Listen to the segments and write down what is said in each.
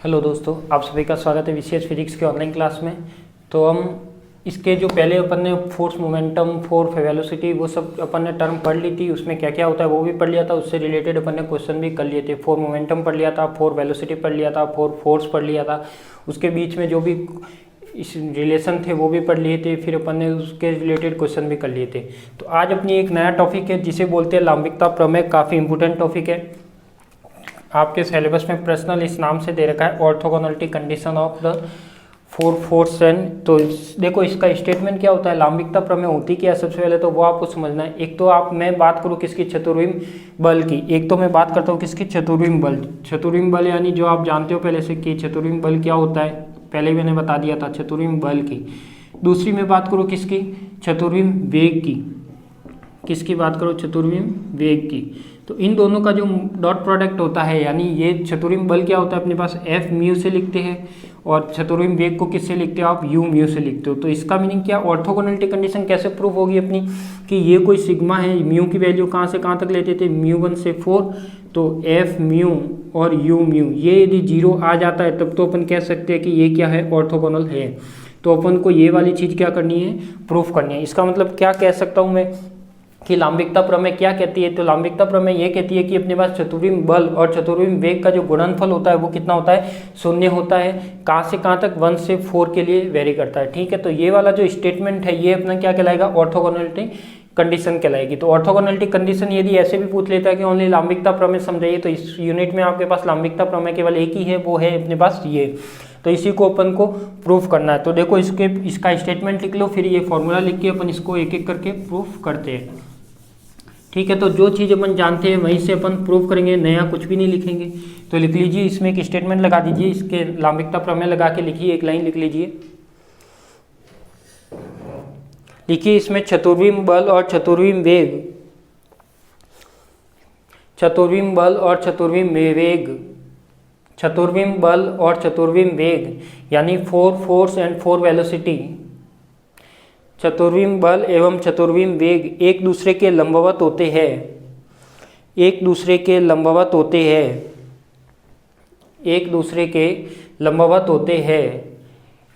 Hello दोस्तों, आप सभी का स्वागत है विशेष फिजिक्स के ऑनलाइन क्लास में। तो हम इसके जो पहले अपन ने फोर्स मोमेंटम फोर्स वेलोसिटी वो सब अपन ने टर्म पढ़ ली थी, उसमें क्या क्या होता है वो भी पढ़ लिया था। उससे रिलेटेड अपन ने क्वेश्चन भी कर लिए थे। फोर मोमेंटम पढ़ लिया था, फोर वेलोसिटी पढ़ लिया था, फोर फोर्स पढ़ लिया था। उसके बीच में जो भी इस रिलेशन थे वो भी पढ़ लिए थे। फिर अपन ने उसके रिलेटेड क्वेश्चन भी कर लिए थे। तो आज अपनी एक नया टॉपिक है जिसे बोलते हैं लांबिकता प्रमेय। काफ़ी इंपॉर्टेंट टॉपिक है, आपके सिलेबस में प्रश्नल इस नाम से दे रखा है, orthogonality condition of the four force and. तो देखो इसका स्टेटमेंट क्या होता है, लांबिकता प्रमेय होती क्या है, सबसे पहले तो वो आपको समझना है। एक तो मैं बात करूँ किसकी, चतुर्विम बल की। एक तो मैं बात करता हूँ किसकी, चतुर्विम बल। चतुर्विम बल यानी जो आप जानते हो पहले से कि चतुर्विम बल क्या होता है, पहले मैंने बता दिया था चतुर्विम बल की। दूसरी मैं बात करूँ किसकी, चतुर्विम वेग की। किसकी बात करो, चतुर्विम वेग की। तो इन दोनों का जो डॉट प्रोडक्ट होता है, यानी ये चतुर्विम बल क्या होता है अपने पास, एफ म्यू से लिखते हैं, और चतुर्विम वेग को किससे लिखते हो आप, यू म्यू से लिखते हो। तो इसका मीनिंग क्या, ऑर्थोगोनलिटी कंडीशन कैसे प्रूफ होगी अपनी, कि ये कोई सिग्मा है, म्यू की वैल्यू कहाँ से कहाँ तक लेते थे, μ1 से 4। तो एफ म्यू और यू म्यू ये यदि 0 आ जाता है तब तो अपन कह सकते हैं कि ये क्या है, ऑर्थोगोनल है। तो अपन को ये वाली चीज़ क्या करनी है, प्रूफ करनी है। इसका मतलब क्या कह सकता हूँ मैं कि लांबिकता प्रमेय क्या कहती है, तो लांबिकता प्रमेय ये कहती है कि अपने पास चतुर्विम बल और चतुर्विम वेग का जो गुणनफल होता है वो कितना होता है, 0 होता है। कहाँ से कहाँ तक, 1 से 4 के लिए वेरी करता है। ठीक है, तो ये वाला जो स्टेटमेंट है ये अपना क्या कहलाएगा, ऑर्थोगोनलिटी कंडीशन कहलाएगी। तो ऑर्थोगोनलिटी कंडीशन यदि ऐसे भी पूछ लेता है कि ओनली लांबिकता प्रमेय समझाइए, तो इस यूनिट में आपके पास लांबिकता प्रमेय केवल एक ही है, वो है अपने पास ये। तो इसी को अपन को प्रूफ करना है। तो देखो इसका स्टेटमेंट लिख लो, फिर ये फॉर्मूला लिख के अपन इसको एक एक करके प्रूफ करते हैं। ठीक है, तो जो चीज़ अपन जानते हैं वहीं से अपन प्रूव करेंगे, नया कुछ भी नहीं लिखेंगे। तो लिख लीजिए, इसमें एक स्टेटमेंट लगा दीजिए, इसके लांबिकता प्रमेय लगा के लिखिए, एक लाइन लिख लीजिए। लिखिए इसमें चतुर्विम बल और चतुर्विम वेग, चतुर्विम बल और चतुर्विम वेग, चतुर्विम बल और चतुर्विम वेग यानी four force and four velocity, चतुर्विम बल एवं चतुर्विम वेग एक दूसरे के लंबवत होते हैं, एक दूसरे के लंबवत होते हैं, एक दूसरे के लंबवत होते हैं।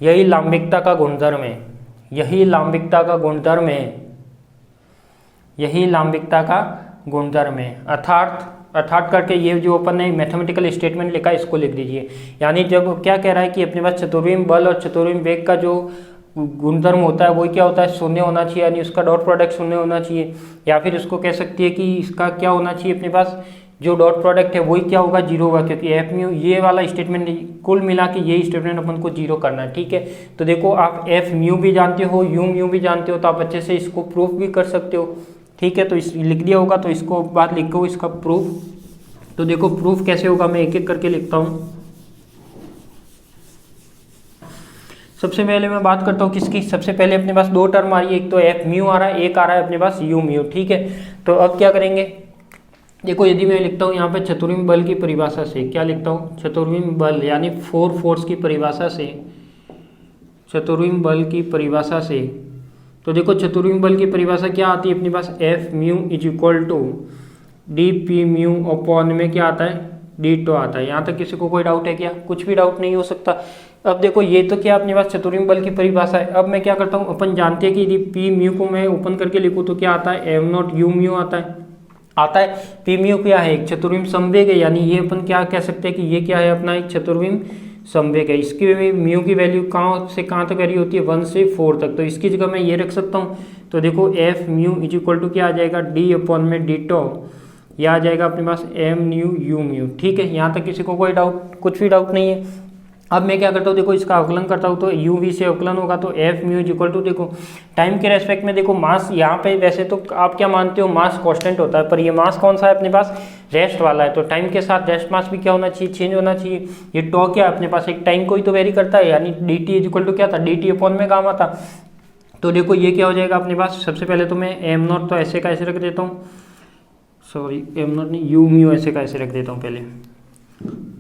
यही लांबिकता का गुणधर्म है, यही लांबिकता का गुणधर्म है, यही लांबिकता का गुणधर्म है। अर्थात करके ये जो अपन ने मैथमेटिकल स्टेटमेंट लिखा है इसको लिख दीजिए। यानी जब क्या कह रहा है कि अपने पास चतुर्विम बल और चतुर्विम वेग का जो गुणधर्म होता है वो क्या होता है, 0 होना चाहिए, यानी उसका डॉट प्रोडक्ट 0 होना चाहिए। या फिर उसको कह सकती है कि इसका क्या होना चाहिए, अपने पास जो डॉट प्रोडक्ट है वही क्या होगा, 0 होगा, क्योंकि एफ म्यू ये वाला स्टेटमेंट कुल मिला के यही स्टेटमेंट अपन को 0 करना है। ठीक है, तो देखो आप एफ म्यू भी जानते हो, यू म्यू भी जानते हो, तो आप अच्छे से इसको प्रूफ भी कर सकते हो। ठीक है, तो इस लिख दिया होगा, तो इसको बात लिखो इसका प्रूफ। तो देखो प्रूफ कैसे होगा, मैं एक एक करके लिखता हूँ। सबसे पहले मैं बात करता हूँ किसकी, सबसे पहले अपने पास दो टर्म आ रही है, एक तो एफ म्यू आ रहा है, एक आ रहा है अपने पास यू म्यू। ठीक है, तो अब क्या करेंगे, देखो यदि मैं लिखता हूँ यहाँ पे चतुर्विम बल की परिभाषा से, क्या लिखता हूँ, चतुर्विम बल यानी फोर फोर्स की परिभाषा से, चतुर्विम बल की परिभाषा से। तो देखो चतुर्विम बल की परिभाषा क्या आती है अपने पास, F mu is equal to D P mu upon में क्या आता है, डी टो आता है। यहाँ तक किसी को कोई डाउट है क्या, कुछ भी डाउट नहीं हो सकता। अब देखो ये तो क्या अपने पास चतुर्विम बल की परिभाषा है। अब मैं क्या करता हूँ, अपन जानते हैं कि यदि पी म्यू को मैं ओपन करके लिखूँ तो क्या आता है, एम नॉट यू म्यू आता है। पी म्यू क्या है, एक चतुर्विम संवेग है, यानी ये अपन क्या कह सकते हैं कि ये क्या है अपना एक चतुर्विम संवेग है। इसकी म्यू की वैल्यू कहाँ से कहाँ तक वेरी होती है, 1 से 4 तक। तो इसकी जगह मैं ये रख सकता हूँ। तो देखो F mu is equal to क्या आ जाएगा, डी अपॉन में डी टो, यह आ जाएगा अपने पास एम न्यू यू म्यू। ठीक है, यहाँ तक किसी को कोई डाउट, कुछ भी डाउट नहीं है। अब मैं क्या करता हूँ, देखो इसका अवकलन करता हूँ, तो यू वी से अवकलन होगा, तो F mu is equal to, देखो टाइम के रेस्पेक्ट में देखो मास, यहाँ पे वैसे तो आप क्या मानते हो, मास कांस्टेंट होता है, पर ये मास कौन सा है अपने पास, रेस्ट वाला है। तो टाइम के साथ रेस्ट मास भी क्या होना चाहिए, चेंज होना चाहिए। ये टॉ क्या अपने पास एक टाइम को ही तो वेरी करता है, यानी D T is equal to क्या था, डी टी अपॉन में गामा था। तो देखो ये क्या हो जाएगा अपने पास, सबसे पहले तो मैं एम नॉट तो ऐसे का ऐसे रख देता हूँ, सॉरी एम नॉट नहीं, यू म्यू ऐसे का ऐसे रख देता हूँ पहले।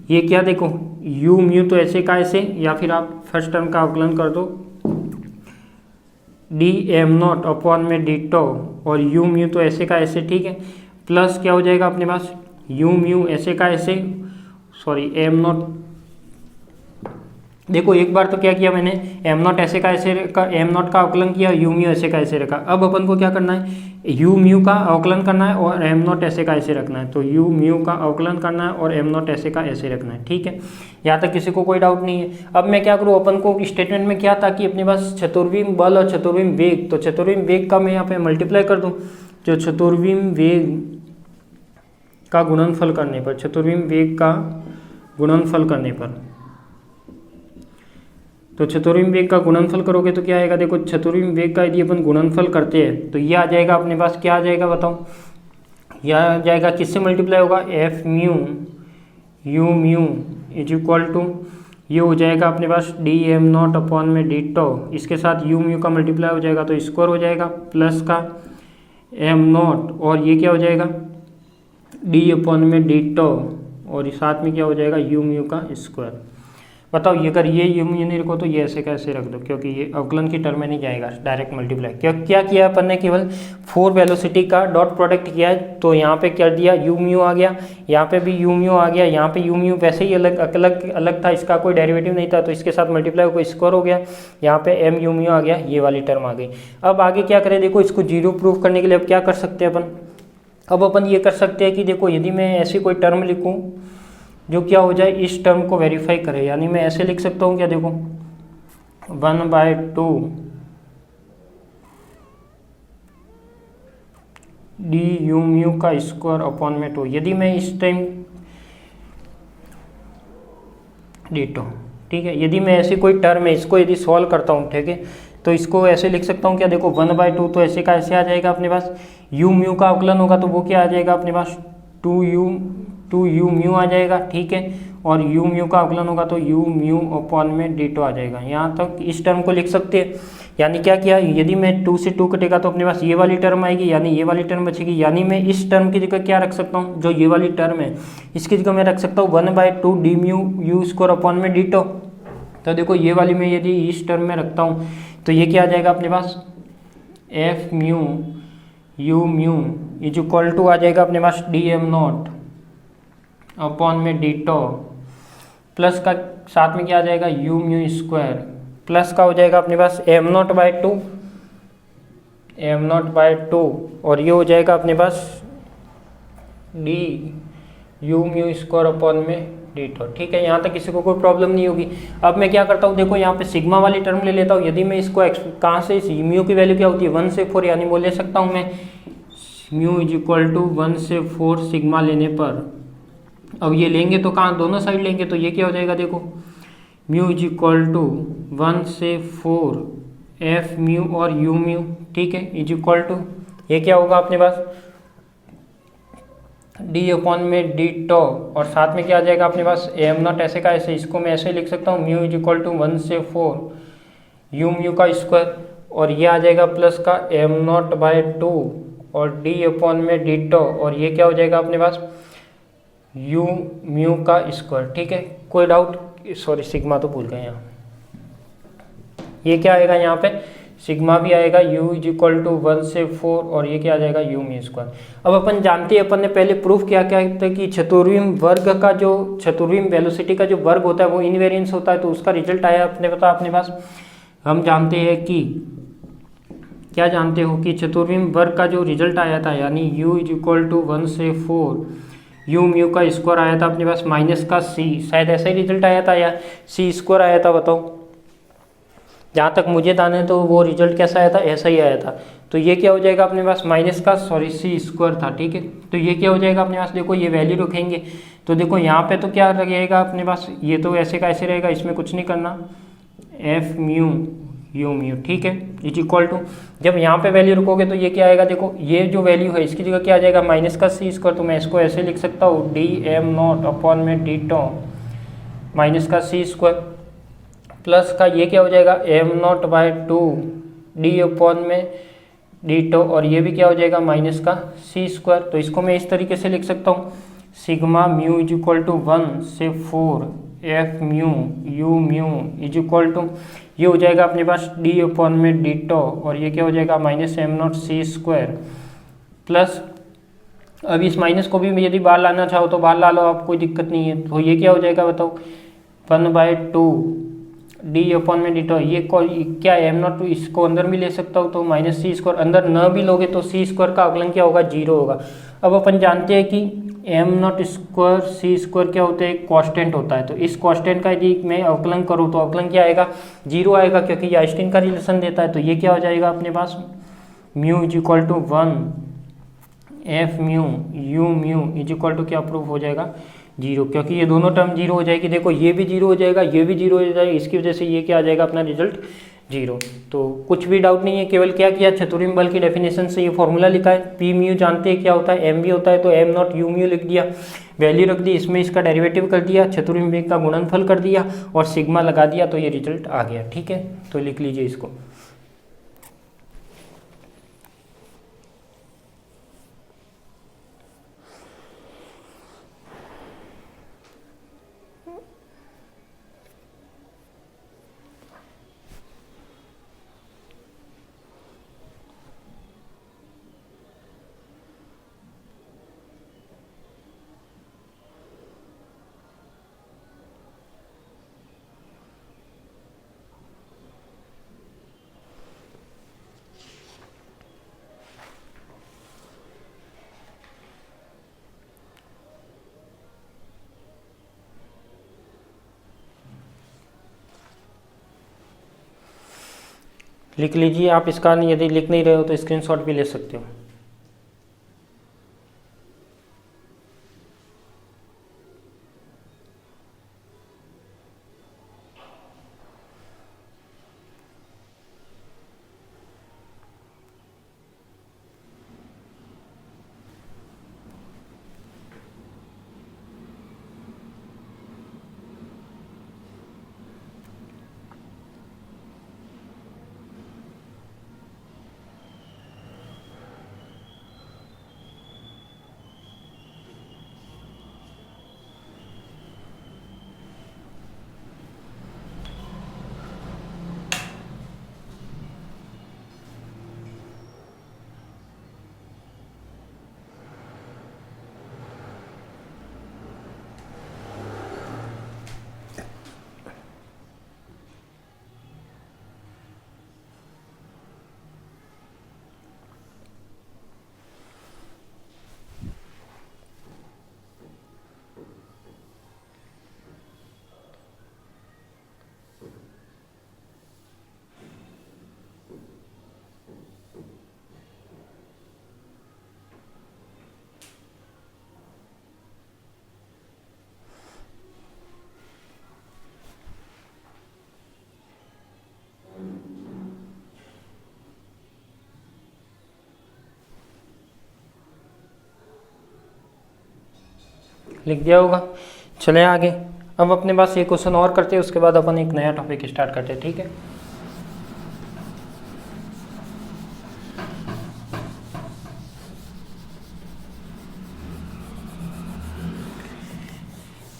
ये क्या देखो यू म्यू तो ऐसे का ऐसे, या फिर आप फर्स्ट टर्म का अवकलन कर दो, डी एम नॉट अपॉन में डी टो, और यू म्यू तो ऐसे का ऐसे। ठीक है, प्लस क्या हो जाएगा अपने पास, यू म्यू ऐसे का ऐसे, सॉरी एम नॉट देखो एक बार तो क्या किया मैंने, एम नॉट ऐसे का ऐसे रखा, एम नॉट का अवकलन किया, यू म्यू ऐसे का ऐसे रखा। अब अपन को क्या करना है, यू म्यू का अवकलन करना है और एम नॉट ऐसे का ऐसे रखना है। तो यू म्यू का अवकलन करना है और एम नॉट ऐसे का ऐसे रखना है। ठीक है, यहाँ तक किसी को कोई डाउट नहीं है। अब मैं क्या करूँ, अपन को स्टेटमेंट में क्या था कि अपने पास चतुर्विम बल और चतुर्विम वेग, तो चतुर्विम वेग का मैं यहाँ पे मल्टीप्लाई कर दूँ, जो चतुर्विम वेग का गुणनफल करने पर, चतुर्विम वेग का गुणनफल करने पर, तो चतुर्विम वेग का गुणनफल करोगे तो क्या आएगा, देखो चतुर्विम वेग का यदि अपन गुणनफल करते हैं तो ये आ जाएगा अपने पास, क्या आ जाएगा बताओ, यह आ जाएगा किससे मल्टीप्लाई होगा, F mu you mu is equal to, ये हो जाएगा अपने पास डी एम नॉट अपॉन में डी टो, इसके साथ यू म्यू का मल्टीप्लाई हो जाएगा तो स्क्वायर हो जाएगा, प्लस का एम नॉट और ये क्या हो जाएगा डी अपॉन में डी टो, और साथ में क्या हो जाएगा यू म्यू का स्क्वायर। बताओ ये अगर ये यू म्यू नहीं रखो तो ये ऐसे कैसे रख दो, क्योंकि ये अवकलन की टर्म में नहीं जाएगा, डायरेक्ट मल्टीप्लाई। क्या किया अपन ने, केवल 4 वेलोसिटी का डॉट प्रोडक्ट किया है। तो यहाँ पे कर दिया यू म्यू आ गया, यहाँ पे भी यू म्यू आ गया, यहाँ पे यू म्यू वैसे ही अलग था, इसका कोई डेरिवेटिव नहीं था तो इसके साथ मल्टीप्लाई होकर स्क्वायर हो गया, यहाँ पे एम यू म्यू आ गया, ये वाली टर्म आ गई। अब आगे क्या करें, देखो इसको जीरो प्रूफ करने के लिए अब क्या कर सकते हैं अपन, अब अपन ये कर सकते हैं कि देखो यदि मैं ऐसी कोई टर्म लिखूँ जो क्या हो जाए, इस टर्म को वेरीफाई करे, यानी मैं ऐसे लिख सकता हूँ क्या, देखो 1/2 डी यू म्यू का स्क्वायर अपॉन में 2, यदि मैं इस टाइम डी टो, ठीक है, यदि मैं ऐसी कोई टर्म है इसको यदि सॉल्व करता हूँ, ठीक है, तो इसको ऐसे लिख सकता हूँ क्या, देखो 1/2 तो ऐसे का ऐसे आ जाएगा अपने पास, यू म्यू का अवकलन होगा तो वो क्या आ जाएगा अपने पास 2u म्यू आ जाएगा, ठीक है, और u म्यू का अवकलन होगा तो u म्यू अपॉन में डी टो आ जाएगा। यहाँ तक इस टर्म को लिख सकते हैं, यानी क्या किया, यदि मैं 2 से 2 कटेगा तो अपने पास ये वाली टर्म आएगी, यानी ये वाली टर्म बचेगी, यानी मैं इस टर्म की जगह क्या रख सकता हूँ, जो ये वाली टर्म है इसकी जगह मैं रख सकता हूँ 1/2 D mu you square upon में डी टो। तो देखो ये वाली मैं यदि इस टर्म में रखता हूँ तो ये क्या आ जाएगा अपने पास, F mu you mu is equal to आ जाएगा अपने पास डी एम नॉट अपॉन में डी टो, प्लस का साथ में क्या आ जाएगा यू म्यू स्क्वायर, प्लस का हो जाएगा अपने पास एम नॉट बाई टू, और ये हो जाएगा अपने पास D u mu square upon में डी टो। ठीक है, यहाँ तक किसी को कोई प्रॉब्लम नहीं होगी। अब मैं क्या करता हूँ, देखो यहाँ पे सिग्मा वाली टर्म ले लेता हूँ, यदि मैं इसको कहाँ से, म्यू की वैल्यू क्या होती है 1 से 4, यानी वो ले सकता हूँ मैं म्यू इज इक्वल टू 1 से 4 सिग्मा लेने पर, अब ये लेंगे तो कहाँ, दोनों साइड लेंगे तो ये क्या हो जाएगा, देखो म्यू इज इक्वल टू 1 से 4 एफ म्यू और यू म्यू, ठीक है, इज इक्वल टू ये क्या होगा अपने पास डी अपॉन में डी टो, और साथ में क्या आ जाएगा अपने पास एम नॉट ऐसे का ऐसे, इसको मैं ऐसे लिख सकता हूँ म्यू इज इक्वल टू 1 से 4 यू म्यू का स्क्वायर, और ये आ जाएगा प्लस का एम नॉट बाय 2 और डी अपॉन में डी टो, और ये क्या हो जाएगा अपने पास यू म्यू का स्क्वायर। ठीक है, कोई डाउट, सॉरी सिग्मा तो भूल गए यहाँ, ये क्या आएगा यहाँ पे सिग्मा भी आएगा u इज इक्वल टू 1 से 4, और ये क्या आ जाएगा यू म्यू स्क्वायर। अब अपन जानते हैं, अपन ने पहले प्रूफ क्या क्या था कि चतुर्विम वर्ग का जो चतुर्विम वेलोसिटी का जो वर्ग होता है वो इनवेरिएंस होता है, तो उसका रिजल्ट आया अपने पता अपने पास, हम जानते हैं कि क्या जानते हो कि चतुर्विम वर्ग का जो रिजल्ट आया था, यानी u इज इक्वल टू 1 से 4 यू म्यू का स्क्वायर आया था अपने पास माइनस का c, शायद ऐसा ही रिजल्ट आया था या c स्क्वायर आया था, बताओ। जहाँ तक मुझे जाने तो वो रिजल्ट कैसा आया था, ऐसा ही आया था। तो ये क्या हो जाएगा अपने पास माइनस का c स्क्वायर था, ठीक है, तो ये क्या हो जाएगा अपने पास, देखो ये वैल्यू रखेंगे तो देखो यहाँ पे तो क्या रहेगा अपने पास, ये तो ऐसे का ऐसे रहेगा, इसमें कुछ नहीं करना, एफ म्यू यू म्यू, ठीक है, इज इक्वल टू, जब यहाँ पे वैल्यू रखोगे तो ये क्या आएगा, देखो ये जो वैल्यू है इसकी जगह क्या आ जाएगा माइनस का c स्क्वायर, तो मैं इसको ऐसे लिख सकता हूँ डी एम नॉट अपॉन में डी टो माइनस का c स्क्वायर, प्लस का ये क्या हो जाएगा M naught by 2 D upon में डी टो, और ये भी क्या हो जाएगा माइनस का c स्क्वायर। तो इसको मैं इस तरीके से लिख सकता हूँ sigma mu is equal to 1 से 4 F mu you mu is equal to, ये हो जाएगा अपने पास डी अपॉन में डी टो, और ये क्या हो जाएगा minus M naught c square, plus अब इस माइनस को भी यदि बाहर लाना चाहो तो बाहर ला लो, आप कोई दिक्कत नहीं है। तो ये क्या हो जाएगा बताओ 1/2 डी अपॉन में डी टू, ये क्या एम नॉट इसको अंदर भी ले सकता हूँ तो माइनस सी स्क्वायर, अंदर न भी लोगे तो सी स्क्वायर का अवकलन क्या होगा, 0 होगा। अब अपन जानते हैं कि M naught square C square क्या होता है, एक कांस्टेंट होता है। तो इस कांस्टेंट का यदि मैं अवकलन करूँ तो अवकलन क्या आएगा, 0 आएगा, क्योंकि ये आइंस्टीन का रिलेशन देता है। तो ये क्या हो जाएगा अपने पास, mu is equal to 1 F mu you mu is equal to क्या प्रूफ हो जाएगा, 0, क्योंकि ये दोनों टर्म 0 हो जाएगी। देखो ये भी 0 हो जाएगा, ये भी 0 हो जाएगा, इसकी वजह से ये क्या आ जाएगा अपना रिजल्ट 0। तो कुछ भी डाउट नहीं है, केवल क्या किया, चतुर्विम बल की डेफिनेशन से ये फॉर्मूला लिखा है। पी म्यू जानते हैं क्या होता है, एम भी होता है, तो एम नॉट यू म्यू लिख दिया, वैल्यू रख दी, इसमें इसका डेरिवेटिव कर दिया, चतुर्विम वेग का गुणनफल कर दिया और सिग्मा लगा दिया, तो ये रिजल्ट आ गया। ठीक है, तो लिख लीजिए इसको। लिख लीजिए आप इसका, यदि लिख नहीं रहे हो तो स्क्रीनशॉट भी ले सकते हो। लिख दिया होगा। चले आगे, अब अपने पास एक क्वेश्चन और करते हैं, उसके बाद अपन एक नया टॉपिक स्टार्ट करते हैं। ठीक है,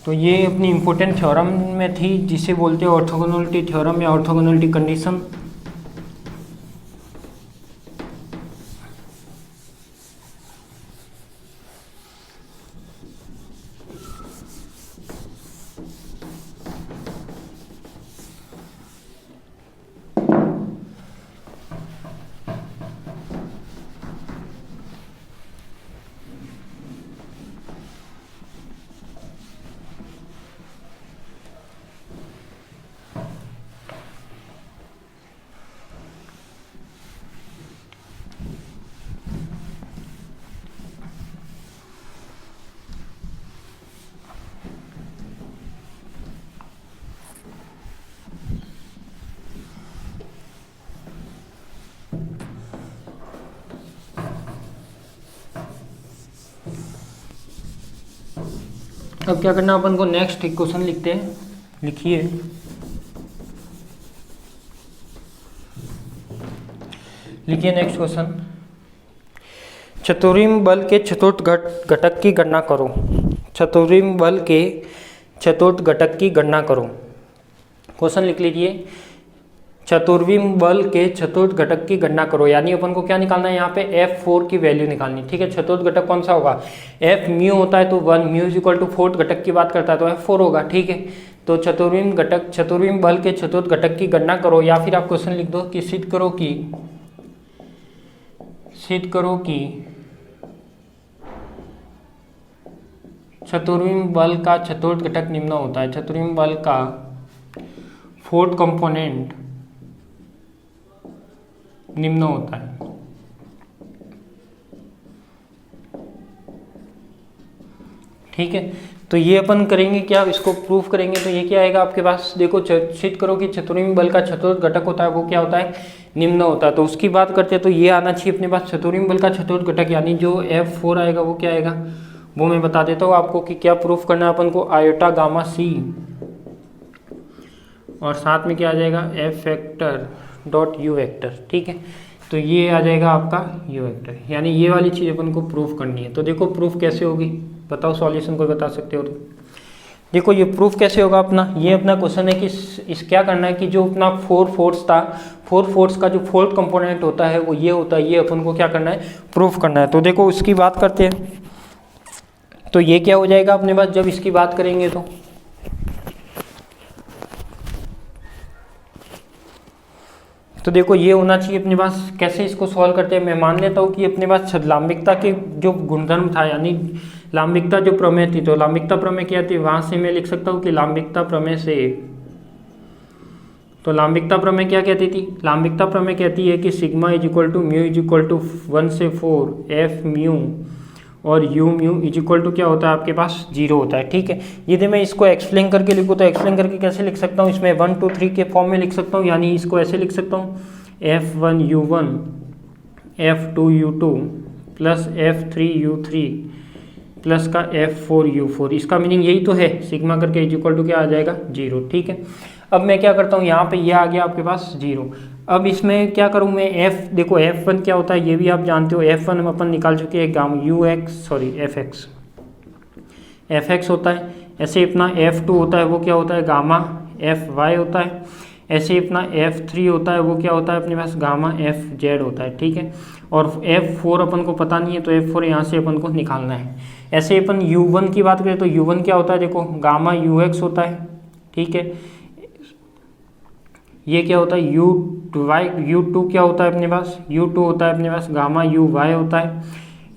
तो ये अपनी इम्पोर्टेंट थ्योरम में थी, जिसे बोलते हैं ऑर्थोगोनैलिटी थ्योरम या ऑर्थोगोनैलिटी कंडीशन। अब क्या करना अपन को, नेक्स्ट एक क्वेश्चन लिखते हैं। लिखिए, लिखिए नेक्स्ट क्वेश्चन, चतुर्विम बल के चतुर्थ घटक की गणना करो। चतुर्विम बल के चतुर्थ घटक की गणना करो। क्वेश्चन लिख लीजिए, चतुर्विम बल के चतुर्थ घटक की गणना करो, यानी अपन को क्या निकालना है यहाँ पे, F4 की वैल्यू निकालनी। ठीक है, चतुर्थ घटक कौन सा होगा, F म्यू होता है तो 1, mu is equal to fourth घटक की बात करता है तो F4 होगा। ठीक है, तो चतुर्विम बल के चतुर्थ घटक की गणना करो, या फिर आप क्वेश्चन लिख दो कि सिद्ध करो कि चतुर्विम बल का चतुर्थ घटक निम्न होता है। चतुर्विम बल का फोर्थ कंपोनेंट निम्न होता है। ठीक है, तो ये अपन करेंगे क्या, इसको प्रूफ करेंगे। तो ये क्या आएगा आपके पास, देखो सिद्ध करो कि चतुर्विम बल का चतुर्थ घटक होता है वो क्या होता है, निम्न होता है। तो उसकी बात करते हैं, तो ये आना चाहिए अपने पास चतुर्विम बल का चतुर्थ घटक, यानी जो F4 आएगा वो क्या आएगा, वो मैं बता देता हूँ आपको कि क्या प्रूफ करना है अपन को, आयोटा गामा C और साथ में क्या आ जाएगा F vector dot U vector. ठीक है, तो ये आ जाएगा आपका U वेक्टर, यानी ये वाली चीज़ अपन को प्रूफ करनी है। तो देखो प्रूफ कैसे होगी, बताओ सॉल्यूशन कोई बता सकते हो तो। देखो ये प्रूफ कैसे होगा अपना, ये अपना क्वेश्चन है कि इस क्या करना है कि जो अपना 4 फोर्स था, 4 फोर्स का जो फोर्थ कंपोनेंट होता है वो ये होता है, ये अपन को क्या करना है, प्रूफ करना है। तो देखो उसकी बात करते हैं, तो ये क्या हो जाएगा अपने पास जब इसकी बात करेंगे तो देखो ये होना चाहिए अपने पास। कैसे इसको सॉल्व करते हैं, मैं मान लेता हूँ कि अपने पास लांबिकता के जो गुणधर्म था, यानी लांबिकता जो प्रमेय थी, तो लांबिकता प्रमेय क्या थी, वहां से मैं लिख सकता हूँ कि लांबिकता प्रमेय से, तो लांबिकता प्रमेय क्या कहती थी, लांबिकता प्रमेय कहती है कि sigma is equal to mu is equal to 1 से 4 एफ म्यू और U mu is equal to क्या होता है आपके पास 0 होता है। ठीक है, यदि मैं इसको एक्सप्लेन करके लिखूँ तो एक्सप्लेन करके कैसे लिख सकता हूँ, इसमें 1 2 3 के फॉर्म में लिख सकता हूँ, यानी इसको ऐसे लिख सकता हूँ F1 U1 F2 U2 plus F3 U3 plus का F4 U4। इसका मीनिंग यही तो है, सिग्मा करके इज इक्वल टू क्या आ जाएगा 0। ठीक है, अब मैं क्या करता हूँ, यहाँ पे ये आ गया आपके पास 0। अब इसमें क्या करूँ मैं, देखो F1 क्या होता है ये भी आप जानते हो, F1 हम अपन निकाल चुके हैं, गामा FX होता है। ऐसे अपना F2 होता है वो क्या होता है, गामा FY होता है। ऐसे अपना F3 होता है वो क्या होता है अपने पास, गामा FZ होता है। ठीक है, और F4 अपन को पता नहीं है, तो F4 यहाँ से अपन को निकालना है। ऐसे अपन U1 की बात करें तो U1 क्या होता है, देखो गामा UX होता है। ठीक है, ये क्या होता है U2 क्या होता है अपने पास, U2 होता है अपने पास गामा UY होता है।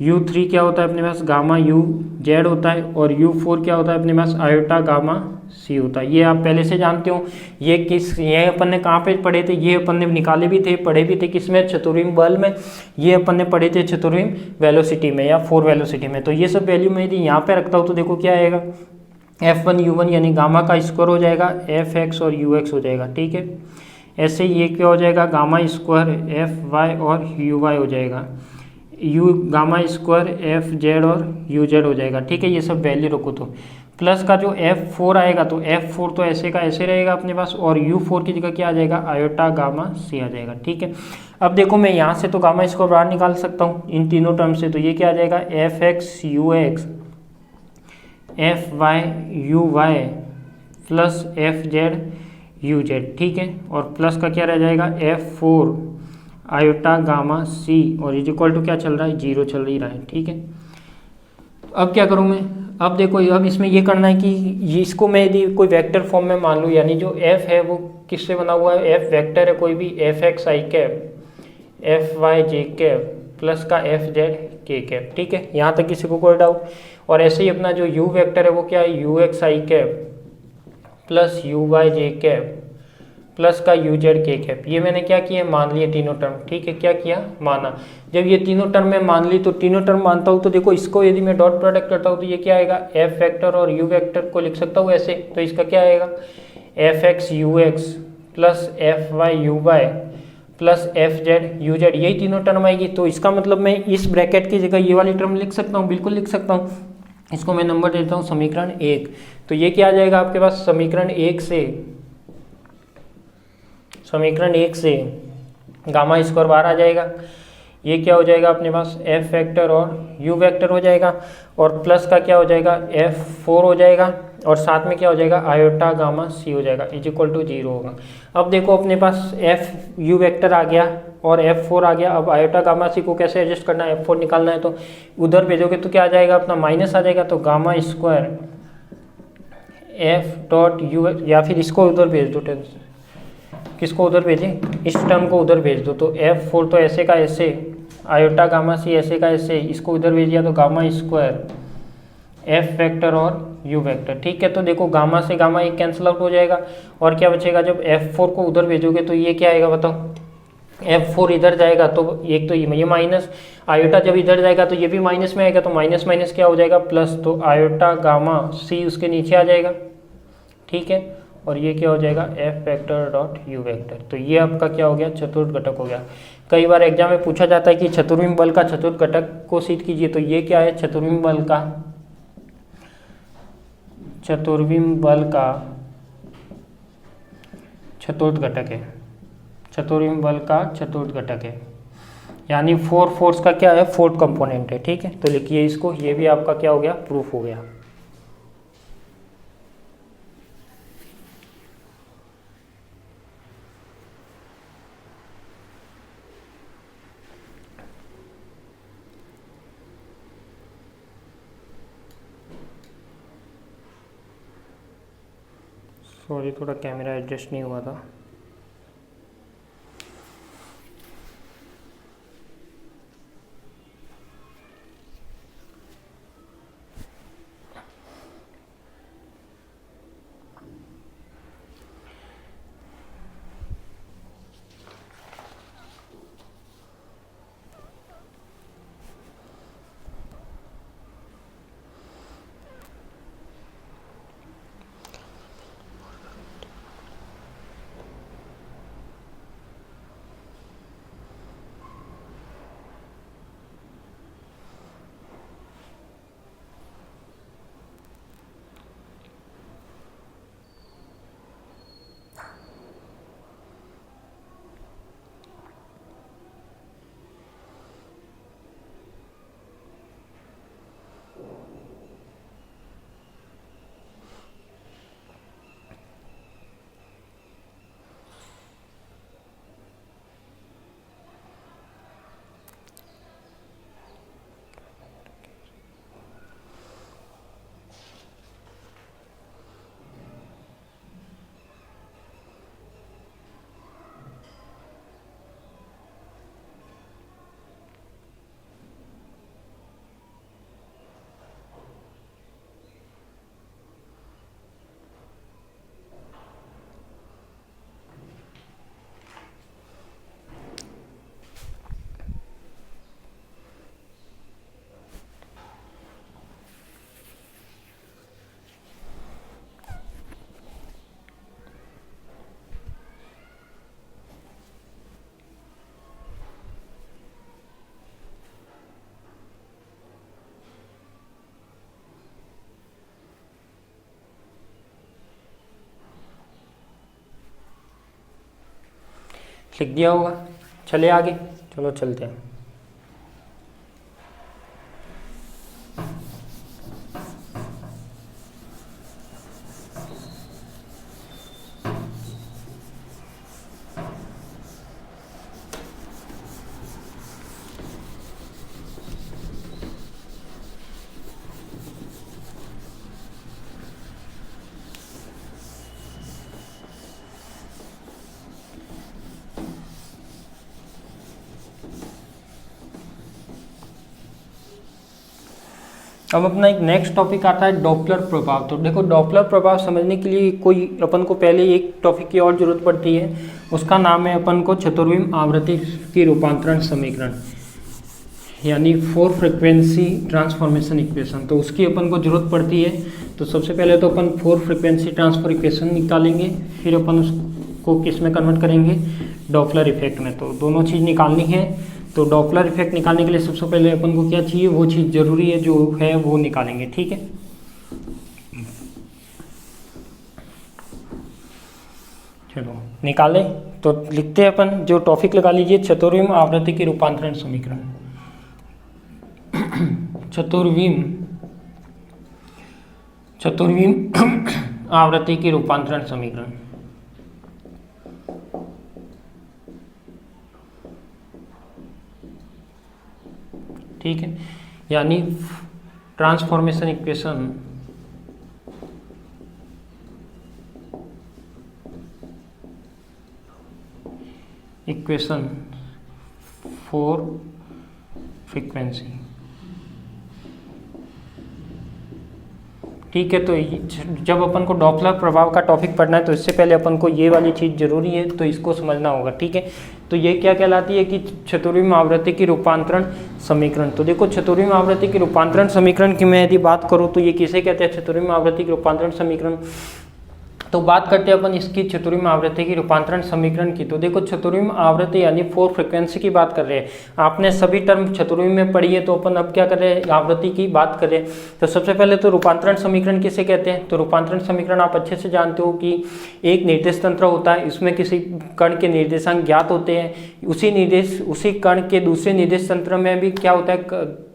U3 क्या होता है अपने पास, गामा UZ होता है। और U4 क्या होता है अपने पास, आयोटा गामा C होता है। ये आप पहले से जानते हो। ये अपन ने कहाँ पे पढ़े थे, ये अपन ने निकाले भी थे, पढ़े भी थे किसमें, चतुर्विम बल में। ये अपन ने पढ़े थे चतुर्विम वेलोसिटी में या 4 वेलोसिटी में। तो ये सब वैल्यू मैं यदि यहाँ पे रखता हूँ तो देखो क्या आएगा, F1 U1 यानी गामा का स्क्वायर हो जाएगा FX और UX हो जाएगा। ठीक है, ऐसे ये क्या हो जाएगा, गामा स्क्वायर FY और UY हो जाएगा, गामा स्क्वायर FZ और UZ हो जाएगा। ठीक है, ये सब वैल्यू रखो। तो प्लस का जो F4 आएगा, तो F4 तो ऐसे का ऐसे रहेगा अपने पास, और U4 की जगह क्या आ जाएगा, आयोटा गामा C आ जाएगा। ठीक है, अब देखो मैं यहाँ से तो गामा स्क्वायर बाहर निकाल सकता हूँ इन तीनों टर्म से, तो ये क्या आ जाएगा FX UX FY UY plus FZ UZ। ठीक है, और प्लस का क्या रह जाएगा F4 आयोटा गामा C और इज इक्वल टू क्या चल रहा है, 0 चल ही रहा है। ठीक है, अब क्या करूँ मैं, अब देखो अब इसमें ये करना है कि इसको मैं यदि कोई वेक्टर फॉर्म में मान लूँ, यानी जो F है वो किससे बना हुआ है, F वेक्टर है कोई भी, FX I cap FY J cap plus का FZ K कैप। ठीक है, यहाँ तक किसी को कोई डाउट। और ऐसे ही अपना जो U वेक्टर है वो क्या है, UX I cap plus UY J cap plus का UZ K कैप। ये मैंने क्या किया, मान लिए तीनों टर्म। ठीक है, क्या किया, माना। जब ये तीनों टर्म में मान ली, तो तीनों टर्म मानता हूँ तो देखो इसको यदि मैं डॉट प्रोडक्ट करता हूँ तो ये क्या आएगा, F वेक्टर और U वेक्टर को लिख सकता हूँ ऐसे, तो इसका क्या आएगा FX UX plus FY UY plus FZ UZ, यही तीनों टर्म आएगी। तो इसका मतलब मैं इस ब्रैकेट की जगह ये वाली टर्म लिख सकता हूँ, बिल्कुल लिख सकता हूँ। इसको मैं नंबर देता हूँ समीकरण 1। तो ये क्या आ जाएगा आपके पास, समीकरण 1 से गामा स्क्वायर बाहर आ जाएगा। ये क्या हो जाएगा अपने पास, F वेक्टर और U वेक्टर हो जाएगा, और प्लस का क्या हो जाएगा F4 हो जाएगा, और साथ में क्या हो जाएगा आयोटा गामा C हो जाएगा, इज इक्वल टू 0 होगा। अब देखो अपने पास U वेक्टर आ गया और F4 आ गया। अब आयोटा गामा C को कैसे एडजस्ट करना है, F4 निकालना है, तो उधर भेजोगे तो क्या आ जाएगा अपना माइनस आ जाएगा, तो gamma square F dot U, या फिर इसको उधर भेज दो, किसको उधर भेजें, इस टर्म को उधर भेज दो। तो F4 तो ऐसे का ऐसे, आयोटा गामा सी ऐसे का ऐसे, इसको उधर भेज दिया तो गामा स्क्वायर F वेक्टर और U वेक्टर। ठीक है, तो देखो गामा से गामा एक कैंसिल आउट हो जाएगा और क्या बचेगा, जब F4 को उधर भेजोगे तो ये क्या आएगा बताओ, F4 इधर जाएगा तो एक तो ये माइनस, आयोटा जब इधर जाएगा तो ये भी माइनस में आएगा, तो माइनस माइनस क्या हो जाएगा प्लस, तो आयोटा गामा सी उसके नीचे आ जाएगा। ठीक है, और ये क्या हो जाएगा F vector dot U vector. तो ये आपका क्या हो गया, चतुर्थ घटक हो गया। कई बार एग्जाम में पूछा जाता है कि चतुर्विम बल का चतुर्थ घटक को सिद्ध कीजिए, तो ये क्या है, चतुर्विम बल का चतुर्थ घटक है, चतुर्विम बल का चतुर्थ घटक है, यानी 4 फोर्स का क्या है, फोर्थ कंपोनेंट है। ठीक है, तो लिखिए इसको, ये भी आपका क्या हो गया, प्रूफ हो गया। सॉरी, थोड़ा कैमरा एडजस्ट नहीं हुआ था। लिख दिया होगा, चले आगे, चलो चलते हैं। अब अपना एक नेक्स्ट टॉपिक आता है डॉपलर प्रभाव। तो देखो, डॉपलर प्रभाव समझने के लिए कोई अपन को पहले एक टॉपिक की और जरूरत पड़ती है, उसका नाम है अपन को चतुर्विम आवृत्ति की रूपांतरण समीकरण, यानी 4 फ्रिक्वेंसी ट्रांसफॉर्मेशन इक्वेशन। तो उसकी अपन को जरूरत पड़ती है। तो सबसे पहले तो अपन 4 फ्रिक्वेंसी ट्रांसफर इक्वेशन निकालेंगे, फिर अपन उसको किस में कन्वर्ट करेंगे, डॉपलर इफेक्ट में। तो दोनों चीज़ निकालनी है। तो डॉपलर इफेक्ट निकालने के लिए सबसे पहले अपन को क्या चाहिए, वो चीज़ जरूरी है जो है वो निकालेंगे। ठीक है, चलो निकालें। तो लिखते हैं अपन, जो टॉपिक लगा लीजिए, चतुर्विम आवृत्ति की रूपांतरण समीकरण। चतुर्विम आवृत्ति की रूपांतरण समीकरण। ठीक है, यानी transformation equation equation for frequency. ठीक है, तो जब अपन को डॉपलर प्रभाव का टॉपिक पढ़ना है तो इससे पहले अपन को ये वाली चीज़ जरूरी है, तो इसको समझना होगा। ठीक है, तो ये क्या कहलाती है कि चतुर्विम आवृत्ति की रूपांतरण समीकरण। तो देखो, चतुर्विम आवृत्ति की रूपांतरण समीकरण की मैं यदि बात करूँ तो ये किसे कहते हैं, चतुर्विम आवृत्ति की रूपांतरण समीकरण। तो बात करते हैं अपन इसकी चतुर्विम आवृत्ति की रूपांतरण समीकरण की। तो देखो, चतुर्विम आवृत्ति यानी फोर फ्रीक्वेंसी की बात कर रहे हैं। आपने सभी टर्म चतुर्विम में पढ़ी है, तो अपन अब क्या कर रहे हैं, आवृत्ति की बात कर रहे हैं। तो सबसे पहले तो रूपांतरण समीकरण किसे कहते हैं। तो रूपांतरण समीकरण आप अच्छे से जानते हो कि एक निर्देश तंत्र होता है, इसमें किसी कण के निर्देशांक ज्ञात होते हैं। उसी कण के दूसरे निर्देश तंत्र में भी क्या होता है,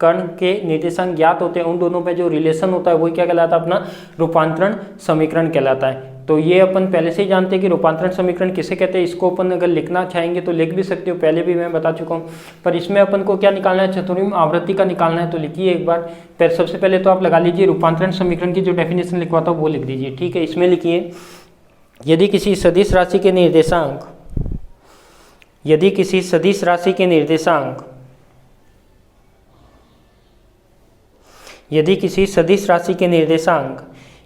कण के निर्देशांक ज्ञात होते हैं। उन दोनों पे जो रिलेशन होता है वही क्या कहलाता है, अपना रूपांतरण समीकरण कहलाता है। तो ये अपन पहले से ही जानते हैं कि रूपांतरण समीकरण किसे कहते हैं। इसको अपन अगर लिखना चाहेंगे तो लिख भी सकते हो, पहले भी मैं बता चुका हूँ। पर इसमें अपन को क्या निकालना है, चतुर्विम आवृत्ति का निकालना है। तो लिखिए एक बार, फिर सबसे पहले तो आप लगा लीजिए रूपांतरण समीकरण की जो डेफिनेशन लिखवाता हूँ वो लिख दीजिए। ठीक है, इसमें लिखिए, यदि किसी सदिश राशि के निर्देशांक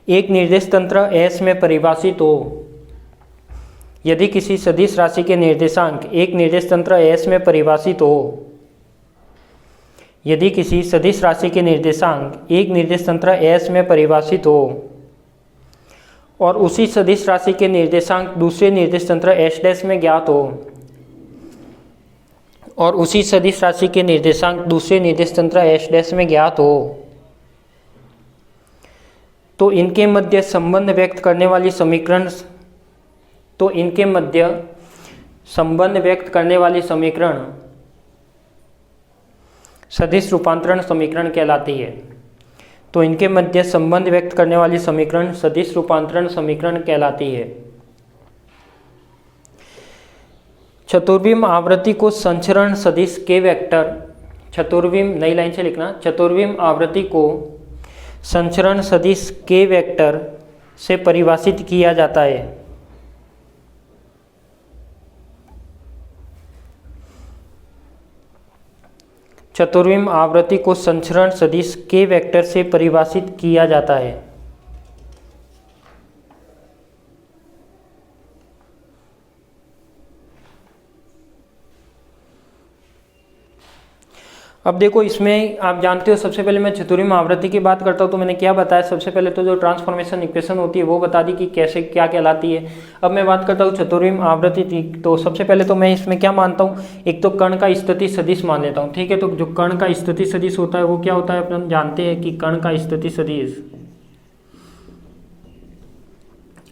एक निर्देश तंत्र S में परिभाषित हो, यदि किसी सदिश राशि के निर्देशांक एक निर्देश तंत्र S में परिभाषित हो, यदि किसी सदिश राशि के निर्देशांक एक निर्देश तंत्र S में परिभाषित हो और उसी सदिश राशि के निर्देशांक दूसरे निर्देश तंत्र S' में ज्ञात हो, और उसी सदिश राशि के निर्देशांक दूसरे निर्देश तंत्र S' में ज्ञात हो, तो इनके मध्य संबंध व्यक्त करने वाली समीकरण सदिश रूपांतरण समीकरण कहलाती है। तो इनके मध्य संबंध व्यक्त करने वाली समीकरण सदिश रूपांतरण समीकरण कहलाती है। चतुर्विम आवृत्ति को संचरण सदिश के वेक्टर, चतुर्विम नई लाइन से लिखना, चतुर्विम आवृत्ति को संचरण सदिश के वेक्टर से परिभाषित किया जाता है। चतुर्विम आवृत्ति को संचरण सदिश के वेक्टर से परिभाषित किया जाता है। अब देखो, इसमें आप जानते हो, सबसे पहले मैं चतुर्विम आवृत्ति की बात करता हूँ। तो मैंने क्या बताया, सबसे पहले तो जो ट्रांसफॉर्मेशन इक्वेशन होती है वो बता दी कि कैसे क्या कहलाती है। अब मैं बात करता हूँ चतुर्विम आवृत्ति की। तो सबसे पहले तो मैं इसमें क्या मानता हूँ, एक तो कण का स्थिति सदिश मान लेता हूँ। ठीक है, तो जो कण का स्थिति सदिश होता है वो क्या होता है, अपन जानते हैं कि कण का स्थिति सदिश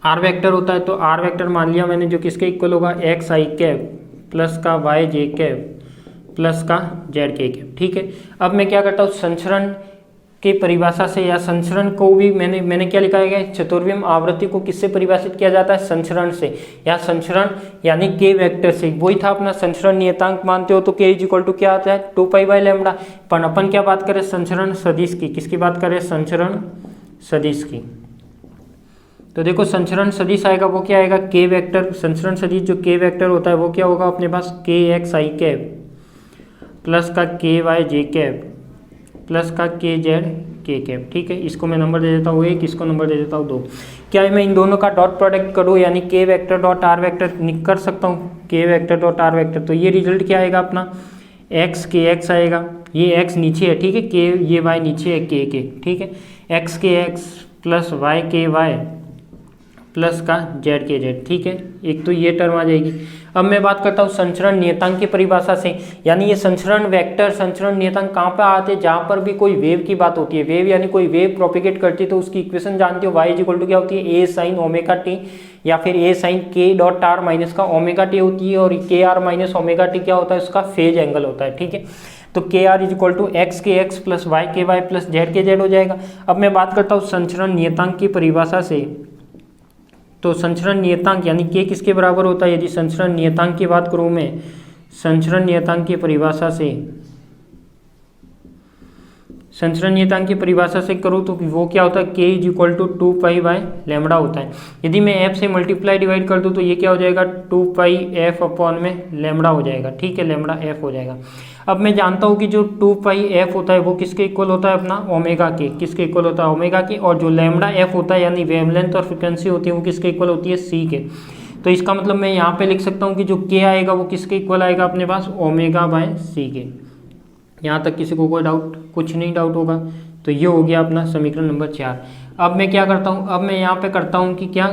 आर वेक्टर होता है। तो आर वेक्टर मान लिया मैंने, जो किसके इक्वल होगा, एक्स आई कैप प्लस का वाई जे कैप प्लस का जेड के कैप। ठीक है, अब मैं क्या करता हूँ, संचरण की परिभाषा से, या संचरण को भी मैंने क्या लिखा है, चतुर्विम आवृत्ति को किससे परिभाषित किया जाता है, संचरण से, या संचरण यानी के वेक्टर से। वही था अपना संचरण नियतांक मानते हो तो k इक्वल टू क्या आता है, 2π/λ। पर अपन क्या बात करें, संचरण सदिश की, किसकी बात करें, संचरण सदिश की। तो देखो, संचरण सदिश आएगा वो क्या आएगा, के वेक्टर, संचरण सदिश जो के वेक्टर होता है वो क्या होगा अपने पास, के एक्स आई कैप प्लस का के वाई जे कैप प्लस का के जेड के कैप। ठीक है, इसको मैं नंबर दे देता हूँ 1, इसको नंबर दे देता हूँ 2। क्या मैं इन दोनों का डॉट प्रोडक्ट करूँ, यानी के वेक्टर डॉट आर वेक्टर कर सकता हूँ, के वेक्टर डॉट आर वेक्टर। तो ये रिजल्ट क्या आएगा अपना, एक्स के एक्स आएगा, ये एक्स नीचे है, ठीक है, के ये वाई नीचे है के, ठीक है, x K X plus Y K Y plus का जेड के जेड। ठीक है, एक तो ये टर्म आ जाएगी। अब मैं बात करता हूँ संचरण नियतांक की परिभाषा से, यानी ये संचरण वेक्टर, संचरण नियतांक कहाँ पे आते हैं, जहाँ पर भी कोई वेव की बात होती है। वेव यानी कोई वेव प्रोपिगेट करती है तो उसकी इक्वेशन जानते हो, वाई इक्वल टू क्या होती है, ए साइन ओमेगा टी, या फिर ए साइन के डॉट आर माइनस का ओमेगा टी होती है, और के आर माइनस ओमेगा टी क्या होता है, उसका फेज एंगल होता है। ठीक है, तो K R is equal to X K X plus Y K Y plus Z K Z हो जाएगा। अब मैं बात करता हूँ संचरण नियतांक की परिभाषा से, तो संचरण नियतांक यानी के किसके बराबर होता है, यदि संचरण नियतांक की बात करूं मैं, संचरण नियतांक की परिभाषा से संचरण नियतांक की परिभाषा से करूँ तो वो क्या होता है, k इज इक्वल टू 2π/λ होता है। यदि मैं f से मल्टीप्लाई डिवाइड कर दूँ तो ये क्या हो जाएगा, 2πf अपॉन में लैम्बडा हो जाएगा, ठीक है, लैम्बडा f हो जाएगा। अब मैं जानता हूँ कि जो 2πf होता है वो किसके इक्वल होता है, अपना ओमेगा के, किसके इक्वल होता है, ओमेगा के। और जो लैम्बडा f होता है यानी वेवलेंथ और फ्रिक्वेंसी होती है वो किसके इक्वल होती है, c के। तो इसका मतलब मैं यहाँ पे लिख सकता हूँ कि जो k आएगा वो किसके इक्वल आएगा अपने पास, ω/c के। यहाँ तक किसी को कोई डाउट, कुछ नहीं डाउट होगा। तो ये हो गया अपना समीकरण नंबर 4। अब मैं क्या करता हूँ, अब मैं यहाँ पे करता हूँ कि क्या,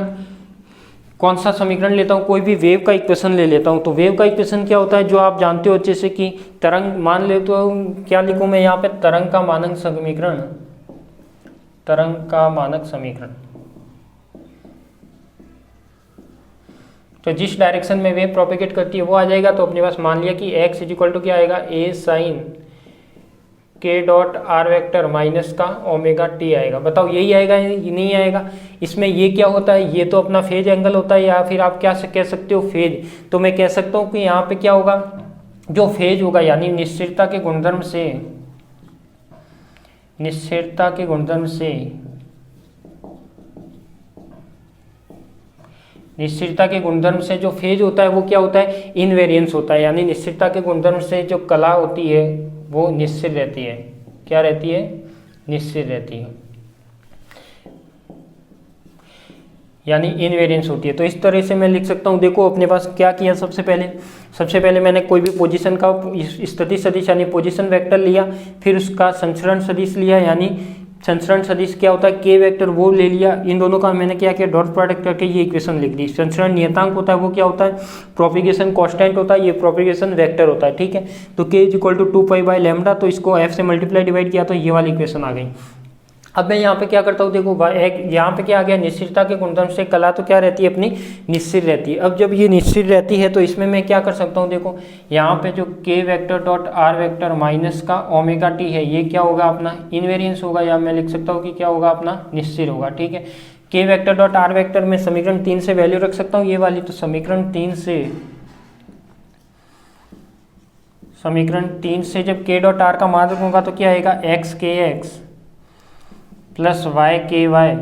कौन सा समीकरण लेता हूँ, कोई भी वेव का इक्वेशन ले लेता हूँ। तो वेव का इक्वेशन क्या होता है, जो आप जानते हो जैसे कि तरंग, मान ले तो क्या लिखूँ मैं यहाँ पे, तरंग का मानक समीकरण, तरंग का मानक समीकरण। तो जिस डायरेक्शन में वेव प्रोपेगेट करती है वो आ जाएगा। तो अपने पास मान लिया कि x इज इक्वल टू क्या आएगा, a sine k dot R vector minus का ओमेगा t आएगा। बताओ यही आएगा, ये नहीं आएगा। इसमें ये क्या होता है, ये तो अपना फेज एंगल होता है, या फिर आप क्या कह सकते हो, फेज। तो मैं कह सकता हूँ कि यहाँ पे क्या होगा, जो फेज होगा यानी निश्चितता के गुणधर्म से, निश्चितता के गुणधर्म से, निश्चितता के गुणधर्म से जो फेज होता है वो क्या होता है, इनवेरिएंस होता है। यानी निश्चितता के गुणधर्म से जो कला होती है वो निश्चित रहती है। क्या रहती है, निश्चित रहती है, यानी इनवेरिएंस होती है। तो इस तरह से मैं लिख सकता हूँ। देखो अपने पास क्या किया, सबसे पहले मैंने कोई भी पोजीशन का स्थिति सदिश यानी पोजीशन वेक्टर लिया, फिर उसका संचरण सदिश लिया, यानी संचरण सदिश क्या होता है, के वेक्टर, वो ले लिया। इन दोनों का मैंने क्या किया, डॉट प्रोडक्ट करके ये इक्वेशन लिख दी। संचरण नियतांक होता है वो क्या होता है, प्रोपिगेशन कांस्टेंट होता है, ये प्रोपिगेशन वेक्टर होता है, ठीक है। तो k इज इक्वल टू 2π/λ, तो इसको f से मल्टीप्लाई डिवाइड किया तो ये वाली इक्वेशन आ गई। अब मैं यहाँ पे क्या करता हूँ, देखो यहाँ पे क्या आ गया, निश्चितता के गुणधर्म से कला तो क्या रहती है, अपनी निश्चित रहती है। अब जब ये निश्चित रहती है तो इसमें मैं क्या कर सकता हूँ, देखो यहाँ पे जो k vector dot r vector minus का ओमेगा t है, ये क्या होगा, अपना इनवेरिएंस होगा, या मैं लिख सकता हूँ कि क्या होगा, अपना निश्चित होगा, ठीक है। k vector dot r vector में समीकरण 3 से वैल्यू रख सकता हूँ, ये वाली। तो समीकरण 3 से जब k डॉट r का मान रखूंगा तो क्या आएगा, x k x plus y के वाई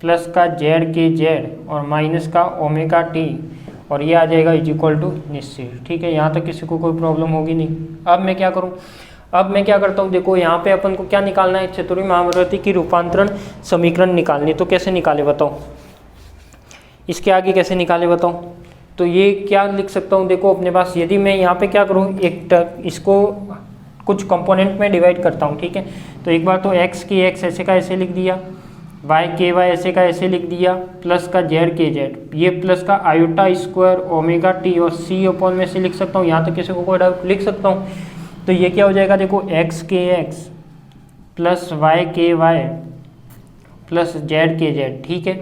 प्लस का z के z और माइनस का ओमेगा टी, और ये आ जाएगा इज इक्वल टू निश्चित, ठीक है। यहाँ तक किसी को कोई प्रॉब्लम होगी नहीं। अब मैं क्या करूँ, अब मैं क्या करता हूँ, देखो यहाँ पे अपन को क्या निकालना है, चतुर्विमा महावर्ती की रूपांतरण समीकरण निकालनी। तो कैसे निकाले बताओ, इसके आगे कैसे निकाले बताओ। तो ये क्या लिख सकता हूँ, देखो अपने पास, यदि मैं यहाँ पे क्या करूँ, इसको कुछ कंपोनेंट में डिवाइड करता हूँ, ठीक है। तो एक बार तो x की x ऐसे का ऐसे लिख दिया, y के y ऐसे का ऐसे लिख दिया, प्लस का z के z, ये प्लस का आयोटा स्क्वायर ओमेगा टी और c अपॉन में से लिख सकता हूँ। यहाँ तक किसी को कोई डाउट, लिख सकता हूँ। तो ये क्या हो जाएगा, देखो x के x प्लस y के y प्लस z के z, ठीक है,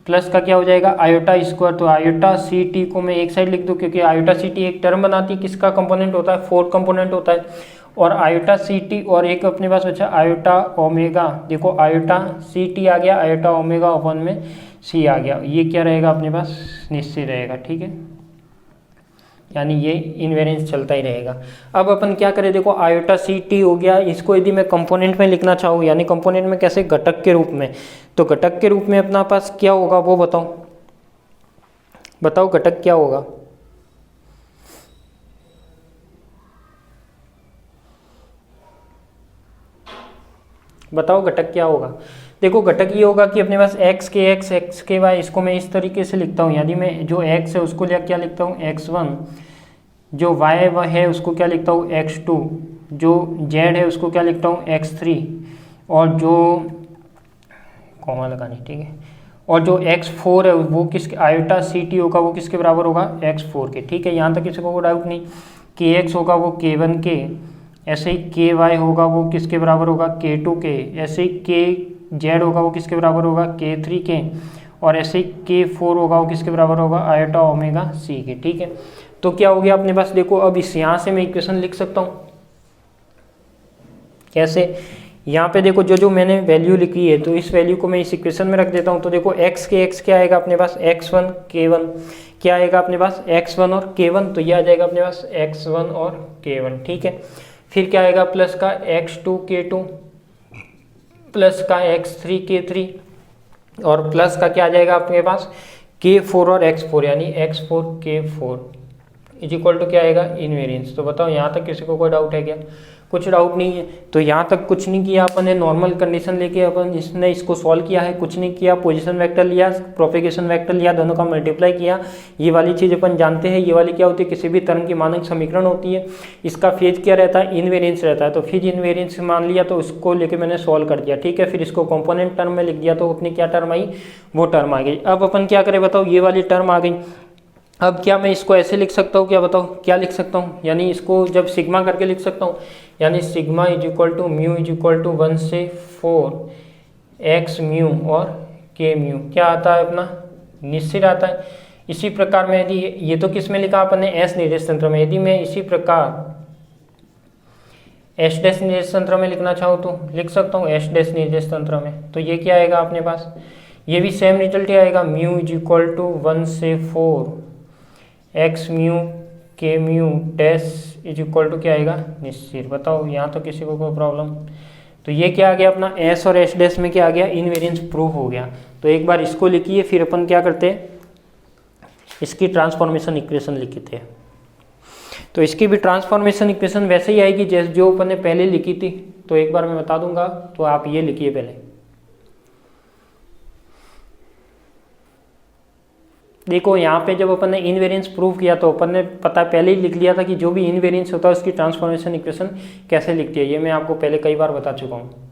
प्लस का क्या हो जाएगा, आयोटा स्क्वायर। तो आयोटा सी टी को मैं एक साइड लिख दूँ, क्योंकि आयोटा सी टी एक टर्म बनाती है, किसका कंपोनेंट होता है, 4 कंपोनेंट होता है। और आयोटा सी टी और एक अपने पास बचा आयोटा ओमेगा, देखो आयोटा सी टी आ गया, आयोटा ओमेगा अपन में सी आ गया, ये क्या रहेगा अपने पास, निश्चित रहेगा, ठीक है। यानी ये इनवेरिएंस चलता ही रहेगा। अब अपन क्या करें, देखो आयोटा सी टी हो गया, इसको यदि मैं कंपोनेंट में लिखना चाहूँ, यानी कंपोनेंट में कैसे, घटक के रूप में, तो घटक के रूप में अपना पास क्या होगा वो बताओ घटक क्या होगा। बताओ घटक क्या होगा। देखो घटक ये होगा कि अपने पास x के x x के y, इसको मैं इस तरीके से लिखता हूँ, यानी मैं जो x है उसको क्या लिखता हूँ x1, जो y वह है उसको क्या लिखता हूँ x2, जो z है उसको क्या लिखता हूँ x3, और जो कॉमा लगानी, ठीक है, और जो x4 है वो किसके, आयोटा सी टी होगा वो किसके बराबर होगा, x4 के, ठीक है। यहाँ तक किसी को कोई डाउट नहीं। kx होगा वो k1 के, ऐसे ही के वाई होगा वो किसके बराबर होगा, k2 के, ऐसे ही के जेड होगा वो किसके बराबर होगा, k3 के, और ऐसे ही k4 होगा वो किसके बराबर होगा, आयोटा ओमेगा सी के, ठीक है। तो क्या हो गया अपने पास, देखो अब इस यहाँ से मैं इक्वेशन लिख सकता हूँ, कैसे, यहाँ पे देखो जो मैंने वैल्यू लिखी है, तो इस वैल्यू को मैं इस इक्वेशन में रख देता हूँ। तो देखो x के x क्या आएगा अपने पास, x1 k1, क्या आएगा अपने पास x1 और k1, तो ये आ जाएगा अपने पास x1 और k1, ठीक है। फिर क्या आएगा प्लस का x2 k2, प्लस का x3k3 और प्लस का क्या आ जाएगा आपके पास k4 और x4 यानी x4 k4 is equal to क्या आएगा इनवेरियंस। तो बताओ यहाँ तक किसी को कोई डाउट है क्या? कुछ डाउट नहीं है। तो यहाँ तक कुछ नहीं किया अपन ने, नॉर्मल कंडीशन लेके अपन इसने इसको सॉल्व किया है, कुछ नहीं किया, पोजीशन वेक्टर लिया, प्रोपेगेशन वेक्टर लिया, दोनों का मल्टीप्लाई किया। ये वाली चीज़ अपन जानते हैं, ये वाली क्या होती है, किसी भी तरंग की मानक समीकरण होती है, इसका फेज क्या रहता है, इनवेरियंस रहता है। तो फेज इनवेरियंस मान लिया तो उसको लेके मैंने सॉल्व कर दिया, ठीक है। फिर इसको कॉम्पोनेंट टर्म में लिख दिया तो अपनी क्या टर्म आई, वो टर्म आ गई। अब अपन क्या करें बताओ, ये वाली टर्म आ गई। अब क्या मैं इसको ऐसे लिख सकता हूँ, क्या बताओ क्या लिख सकता हूँ, यानी इसको जब सिग्मा करके लिख सकता हूँ, यानी sigma is equal to mu is equal to 1 से 4 एक्स म्यू और के म्यू क्या आता है अपना निश्चित आता है। इसी प्रकार में यदि ये तो किस में लिखा अपन ने एस निर्देश तंत्र में, यदि मैं इसी प्रकार एस डैश निर्देश तंत्र में लिखना चाहूँ तो लिख सकता हूँ एस डैश निर्देश तंत्र में। तो ये क्या आएगा अपने पास, ये भी सेम रिजल्ट ही आएगा, म्यू इज इक्वल टू 1 से 4 X mu K mu dash is equal to क्या आएगा निश्चित। बताओ यहाँ तो किसी को कोई प्रॉब्लम? तो ये क्या आ गया अपना एस और एस डैश में क्या आ गया, इनवेरियंस प्रूफ हो गया। तो एक बार इसको लिखिए, फिर अपन क्या करते हैं, इसकी ट्रांसफॉर्मेशन इक्वेशन लिखते हैं। तो इसकी भी ट्रांसफॉर्मेशन इक्वेशन वैसे ही आएगी जैसे जो अपन ने पहले लिखी थी। तो एक बार मैं बता दूंगा, तो आप ये लिखिए पहले। देखो यहाँ पे जब अपन ने इनवेरियंस प्रूव किया तो अपन ने पता पहले ही लिख लिया था कि जो भी इनवेरियंस होता है उसकी ट्रांसफॉर्मेशन इक्वेशन कैसे लिखती है, ये मैं आपको पहले कई बार बता चुका हूँ।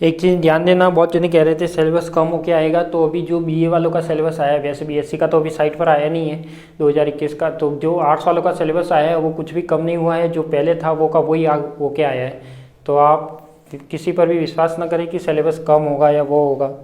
एक चीज़ ध्यान देना, बहुत जने कह रहे थे सिलेबस कम हो के आएगा, तो अभी जो बीए वालों का सिलेबस आया है, वैसे बीएससी का तो अभी साइट पर आया नहीं है 2021 का, तो जो आर्ट्स वालों का सिलेबस आया है वो कुछ भी कम नहीं हुआ है, जो पहले था वो का वही हो के आया है। तो आप किसी पर भी विश्वास ना करें कि सिलेबस कम होगा या वो होगा।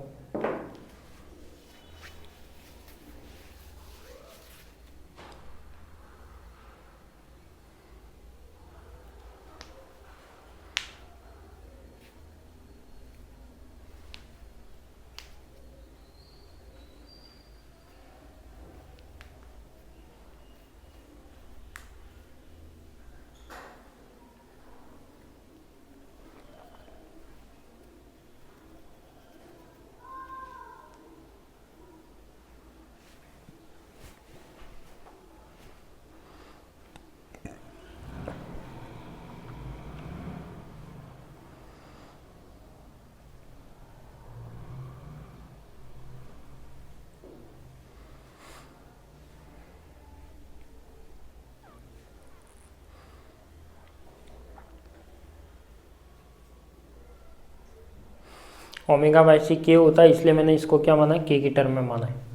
ओमेगा बाई सी के होता है, इसलिए मैंने इसको क्या माना, के की टर्म में माना है।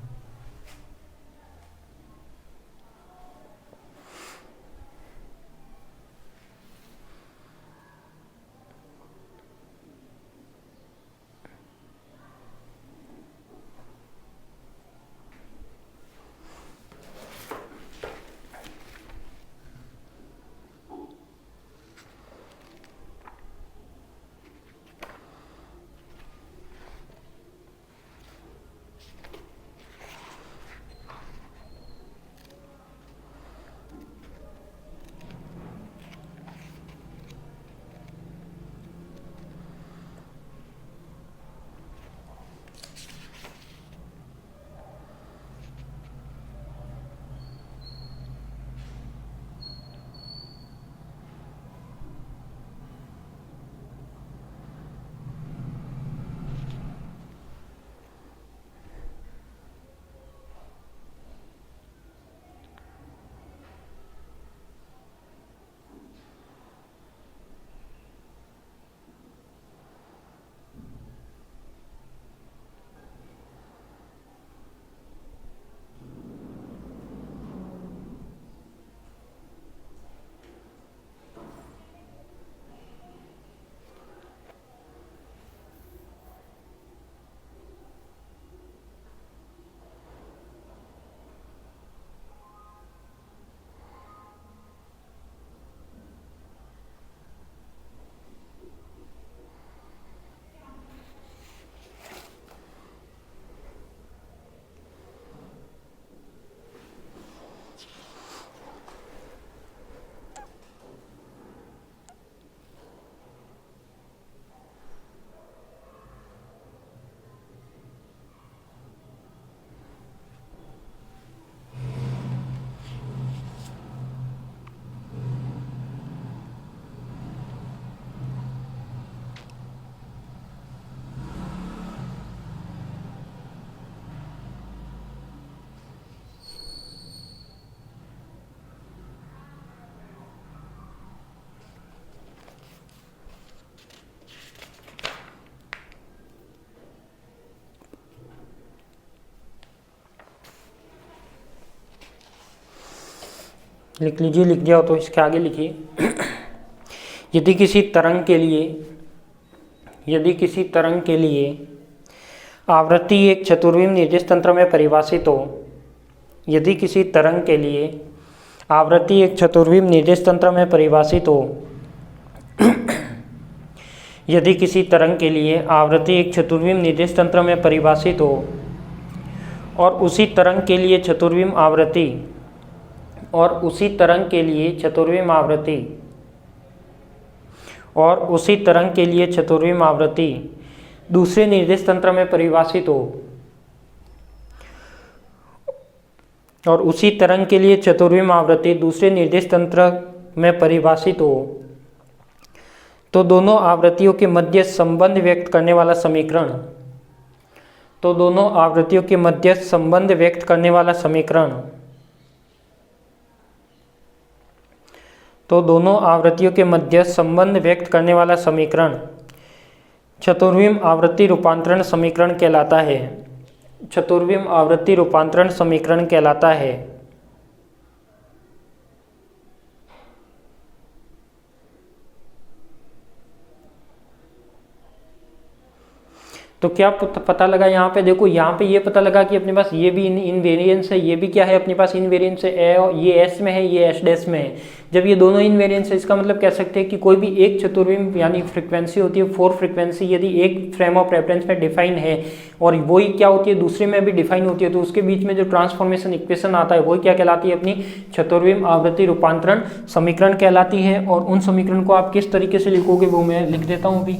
लिख लीजिए, लिख दिया हो तो इसके आगे लिखिए। यदि किसी तरंग के लिए आवृत्ति एक चतुर्विम निर्देश तंत्र में परिभाषित हो, यदि किसी तरंग के लिए आवृत्ति एक चतुर्विम निर्देश तंत्र में परिभाषित हो, यदि किसी तरंग के लिए आवृत्ति एक चतुर्विम निर्देश तंत्र में परिभाषित हो और उसी तरंग के लिए चतुर्विम आवृत्ति दूसरे निर्देश तंत्र में परिभाषित हो, और उसी तरंग के लिए चतुर्विम आवृत्ति दूसरे निर्देश तंत्र में परिभाषित हो, तो दोनों आवृत्तियों के मध्य संबंध व्यक्त करने वाला समीकरण चतुर्विम आवृत्ति रूपांतरण समीकरण कहलाता है। तो क्या पता लगा यहाँ पे? देखो यहाँ पे ये पता लगा कि अपने पास ये भी इनवेरिएंस है, ये भी क्या है अपने पास इनवेरिएंस है, और ये एस में है, ये एस डैश में है। जब ये दोनों इनवेरिएंस है, इसका मतलब कह सकते हैं कि कोई भी एक चतुर्विम यानी फ्रीक्वेंसी होती है 4 फ्रीक्वेंसी, यदि एक फ्रेम ऑफ रेफरेंस में डिफाइन है और वही क्या होती है दूसरे में भी डिफाइन होती है, तो उसके बीच में जो ट्रांसफॉर्मेशन इक्वेशन आता है वही क्या कहलाती है? अपनी चतुर्विम आवृत्ति रूपांतरण समीकरण कहलाती है। और उन समीकरण को आप किस तरीके से लिखोगे वो मैं लिख देता हूँ अभी।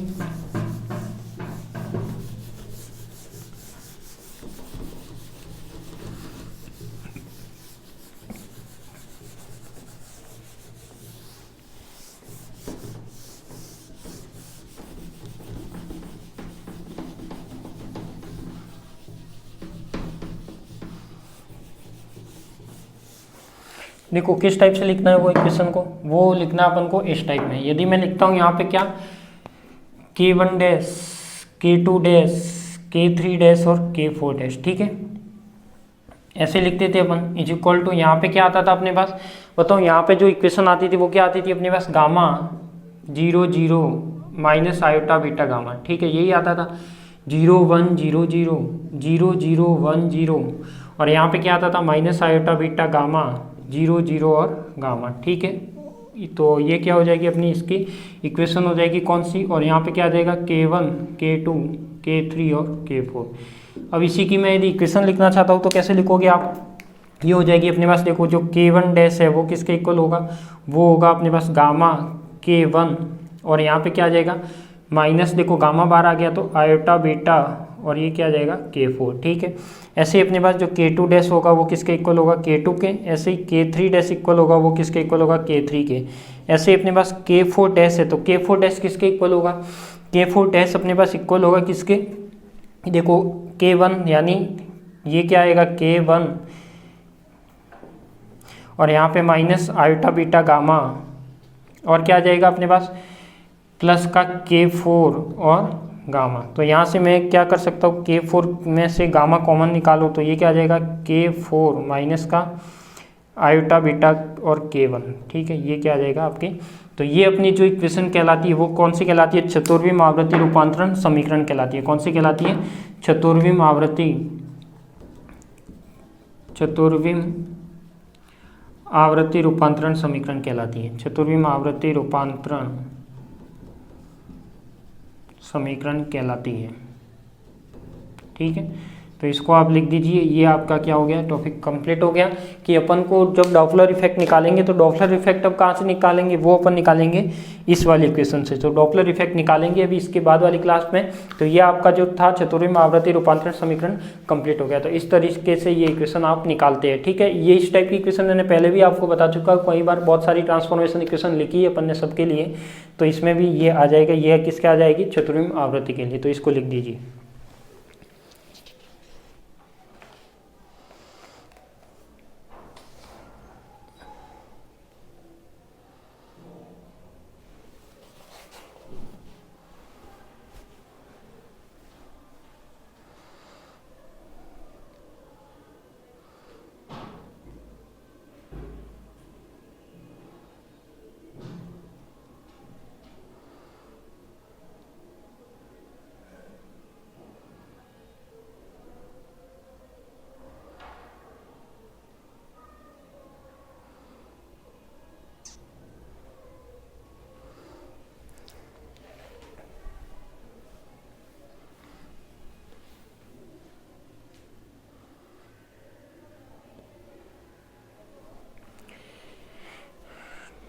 देखो किस टाइप से लिखना है वो इक्वेशन को, वो लिखना है अपन को इस टाइप में। यदि मैं लिखता हूँ यहाँ पे क्या K1 dash, K2 dash, K3 dash और K4 डैश, ठीक है, ऐसे लिखते थे अपन। इज इक्वल टू यहाँ पे क्या आता था अपने पास, बताओ यहाँ पे जो इक्वेशन आती थी वो क्या आती थी अपने पास? Gamma 0 0 minus iota beta gamma, ठीक है, यही आता था 0 1 0 0 0 0 1 0, और यहाँ पे क्या आता था माइनस आयोटा बीटा गामा 0 0 और गामा, ठीक है। तो ये क्या हो जाएगी अपनी इसकी इक्वेशन हो जाएगी कौन सी, और यहाँ पे क्या आ जाएगा K1 K2 K3 और K4। अब इसी की मैं यदि इक्वेशन लिखना चाहता हूँ तो कैसे लिखोगे आप? ये हो जाएगी अपने पास, देखो जो K1 डैश है वो किसके इक्वल होगा? वो होगा अपने पास गामा K1, और यहाँ पे क्या आ जाएगा माइनस, देखो गामा बार आ गया तो आयोटा बीटा, और ये क्या आ जाएगा K4, ठीक है। ऐसे ही अपने पास जो K2 डैश होगा वो किसके इक्वल होगा? K2 के। ऐसे ही K3 डैश इक्वल होगा वो किसके इक्वल होगा? K3 के। ऐसे ही अपने पास K4 डैश है तो K4 डैश किसके इक्वल होगा? K4 डैश अपने पास इक्वल होगा किसके? देखो K1, यानी ये क्या आएगा K1, और यहाँ पे माइनस आयोटा बीटा गामा, और क्या आ जाएगा अपने पास प्लस का K4 और गामा। तो यहाँ से मैं क्या कर सकता हूँ, K4 में से गामा कॉमन निकालो तो ये क्या आ जाएगा K4 माइनस का आयोटा बीटा और K1, ठीक है, ये क्या आ जाएगा आपकी। तो ये अपनी जो इक्वेशन कहलाती है वो कौन सी कहलाती है? चतुर्विम आवृत्ति रूपांतरण समीकरण कहलाती है। कौन सी कहलाती है? चतुर्विम आवृत्ति रूपांतरण समीकरण कहलाती है। चतुर्विम आवृत्ति रूपांतरण समीकरण कहलाती है, ठीक है। तो इसको आप लिख दीजिए। ये आपका क्या हो गया, टॉपिक कंप्लीट हो गया कि अपन को जब डॉपलर इफेक्ट निकालेंगे तो डॉपलर इफेक्ट अब कहाँ से निकालेंगे, वो अपन निकालेंगे इस वाली इक्वेशन से। तो डॉपलर इफेक्ट निकालेंगे अभी इसके बाद वाली क्लास में। तो ये आपका जो था चतुर्विम आवृत्ति रूपांतरण समीकरण कंप्लीट हो गया। तो इस तरीके से ये इक्वेशन आप निकालते हैं, ठीक है। ये इस टाइप की इक्वेशन मैंने पहले भी आपको बता चुका हूँ, कई बार बहुत सारी ट्रांसफॉर्मेशन इक्वेशन लिखी है अपन ने सबके लिए। तो इसमें भी ये आ जाएगा, ये किसके आ जाएगी? चतुर्विम आवृत्ति के लिए। तो इसको लिख दीजिए।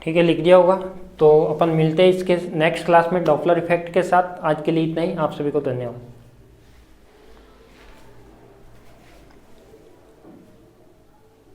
ठीक है, लिख दिया होगा। तो अपन मिलते हैं इसके नेक्स्ट क्लास में डॉपलर इफेक्ट के साथ। आज के लिए इतना ही। आप सभी को धन्यवाद।